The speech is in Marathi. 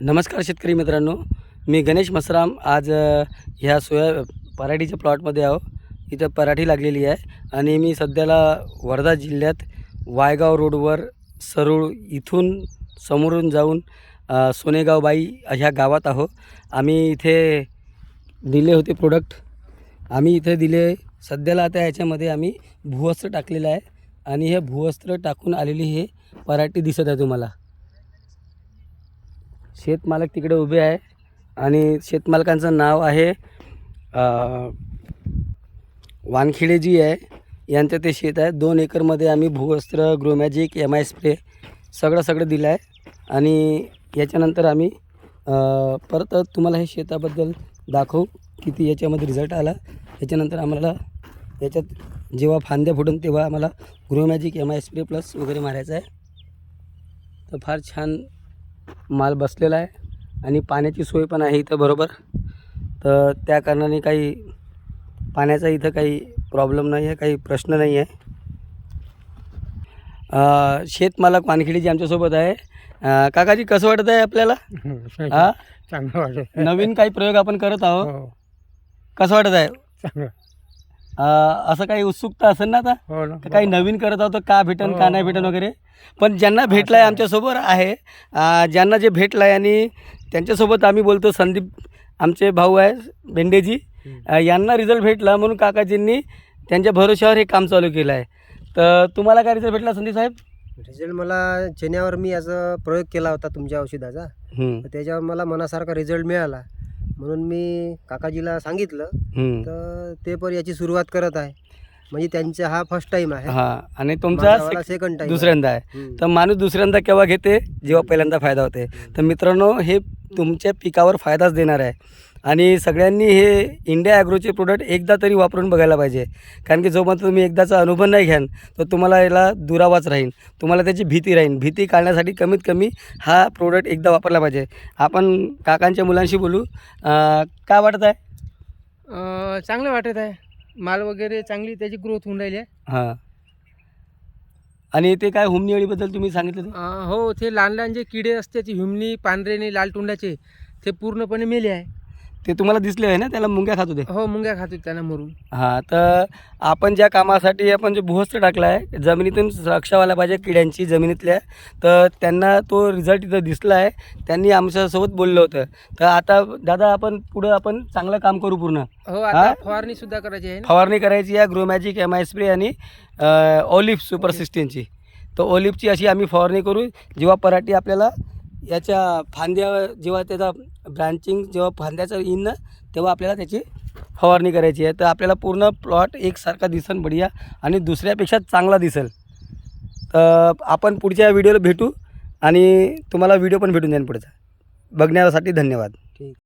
नमस्कार शेतकरी मित्रांनो, मी गणेश मसराम आज ह्या पराठीच्या प्लॉटमध्ये आहो. इथं पराठी लागलेली आहे आणि मी सध्याला वर्धा जिल्ह्यात वायगाव रोडवर सरूळ इथून समोरून जाऊन सोनेगावबाई ह्या गावात आहो. आम्ही इथे दिले होते प्रोडक्ट, आम्ही इथे दिले. सध्याला आता याच्यामध्ये आम्ही भूवस्त्र टाकलेलं आहे आणि हे भूवस्त्र टाकून आलेली हे पराठी दिसत आहे तुम्हाला. शेतमालक तिकडे उभे आहे आणि शेतमालकांचं नाव आहे वानखेडेजी आहे. यांचं ते शेत आहे. 2 एकरमध्ये आम्ही भूवस्त्र, ग्रोमॅजिक, MI स्प्रे सगळं दिलं आहे. आणि याच्यानंतर आम्ही परत तुम्हाला हे शेताबद्दल दाखवू किती याच्यामध्ये रिझल्ट आला. याच्यानंतर आम्हाला याच्यात जेव्हा फांद्या फुटून तेव्हा आम्हाला ग्रोमॅजिक, MI स्प्रे प्लस वगैरे मारायचं आहे. तर फार छान माल बसलेला आहे आणि पाण्याची सोय पण आहे इथं बरोबर. तर त्या कारणाने काही पाण्याचा इथं काही प्रॉब्लेम नाही आहे, काही प्रश्न नाही आहे. शेतमालक वानखेडेजी आमच्यासोबत आहे. काकाजी, कसं वाटत आहे आपल्याला? हां, चांगलं वाटत. नवीन काही प्रयोग आपण करत आहोत. कसं वाटत आहे? चांगलं. असं काही उत्सुकता असेल ना आता, हो ना. काही नवीन करत आहोत तर का भेटन का नाही भेटन वगैरे. पण ज्यांना भेटलं आहे आमच्यासोबत आहे, ज्यांना जे भेटलं आहे आणि त्यांच्यासोबत आम्ही बोलतो. संदीप आमचे भाऊ आहे भेंडेजी, यांना रिझल्ट भेटला म्हणून काकाजींनी त्यांच्या भरोश्यावर हे काम चालू केलं आहे. तर तुम्हाला काय रिझल्ट भेटला संदीप साहेब? रिझल्ट मला चण्यावर मी याचा प्रयोग केला होता तुमच्या औषधाचा. तर त्याच्यावर मला मनासारखा रिझल्ट मिळाला म्हणून मी काकाजीला सांगितलं. तर ते पण याची सुरुवात करत आहे. म्हणजे त्यांचा हा फर्स्ट टाइम आहे. हां, आणि तुमचा सेकंड टाइम दुसऱ्यांदा आहे. तर माणूस दुसऱ्यांदा केव्हा घेते? जेव्हा पहिल्यांदा फायदा होते. तर मित्रांनो, हे तुमच्या पिकावर फायदाच देणार आहे. आणि सगळ्यांनी हे इंडिया ॲग्रोचे प्रोडक्ट एकदा तरी वापरून बघायला पाहिजे. कारण की जोपर्यंत तुम्ही एकदाचा अनुभव नाही घ्याल तर तुम्हाला याला दुरावाच राहील, तुम्हाला त्याची भीती राहील. भीती काढण्यासाठी कमीत कमी हा प्रोडक्ट एकदा वापरला पाहिजे. आपण काकांच्या मुलांशी बोलू. काय वाटत आहे? चांगलं वाटत आहे. माल वगैरे चांगली त्याची ग्रोथ होऊन राहिली आहे. हां, आणि ते काय हुमणी अळीबद्दल तुम्ही सांगितलं ते? हो, ते लहान लहान जे किडे असते ती हुमणी, पांढरेने, लाल तोंडाचे, ते पूर्णपणे मेले आहे. ते तुम्हाला दिसले आहे ना, त्याला मुंग्या खात होते. हो, मुंग्या खात त्यांना मरून. हां, तर आपण ज्या कामासाठी आपण जे भूवस्त्र टाकला आहे, जमिनीतून सुरक्षा व्हायला पाहिजे किड्यांची जमिनीतल्या, तर त्यांना तो रिझल्ट इथं दिसला आहे. त्यांनी आमच्यासोबत बोललं होतं. तर आता दादा, आपण पुढं आपण चांगलं काम करू पूर्ण. हो, आता फवारणी सुद्धा करायची आहे. फवारणी करायची आहे ग्रोमॅजिक, MI स्प्रे आणि ऑलिव्ह सुपर 16ची. तर ऑलिव्हची अशी आम्ही फवारणी करू. जेव्हा पराठी आपल्याला याच्या फांद्या, जेव्हा त्याचा ब्रांचिंग, जेव्हा फांद्याचं येईन ना, तेव्हा आपल्याला त्याची फवारणी करायची आहे. तर आपल्याला पूर्ण प्लॉट एकसारखा दिसेल, बढिया, आणि दुसऱ्यापेक्षा चांगला दिसेल. तर आपण पुढच्या व्हिडिओला भेटू आणि तुम्हाला व्हिडिओ पण भेटून जाईल पुढचा. बघण्यासाठी धन्यवाद.